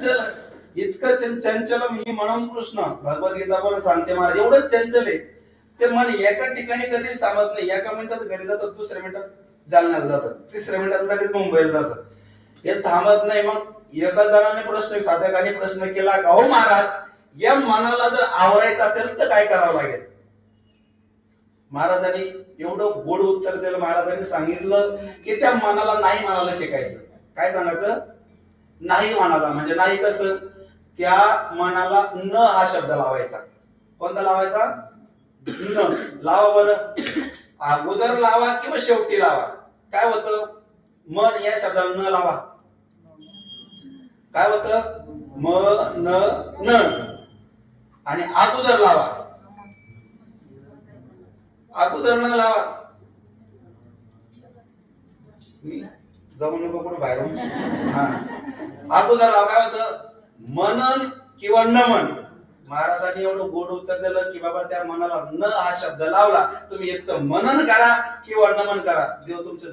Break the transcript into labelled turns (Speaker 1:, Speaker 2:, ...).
Speaker 1: चंचल, इतकं चंचल मी म्हणून कृष्ण भगवद्गीता पण सांगते महाराज, एवढं चंचल आहे ते मन एका ठिकाणी कधीच थांबत नाही. एका मिनिटात घरी जातात, दुसऱ्या मिनिटात जालन्याला जातात, तिसऱ्या मिनिटात लगेच मुंबईला जातात, हे थांबत नाही. मग एका जणाने प्रश्न, साधकाने प्रश्न केला का हो महाराज, या मनाला जर आवरायचं असेल तर काय करावं लागेल? महाराजांनी एवढं गोड उत्तर दिलं. महाराजांनी सांगितलं की त्या मनाला नाही म्हणायला शिकायचं. काय सांगायचं? नाही म्हणाला. म्हणजे नाही कसं? त्या मनाला न हा शब्द लावायचा. कोणता लावायचा? न. लावा बरं, अगोदर लावा किंवा शेवटी लावा. काय होतं? मन या शब्दाला न लावा, काय होतं? म न. आणि अगोदर लावा, अगोदर न लावा. मी जाऊ नको कुठं बाहेर. हा, अगोदर लावा. काय होतं? मनन किंवा नमन. महाराजांनी एवढं गोड उत्तर दिलं की बाबा त्या मनाला न हा शब्द लावला, तुम्ही एक तर मनन करा किंवा नमन करा, देव तुमच्या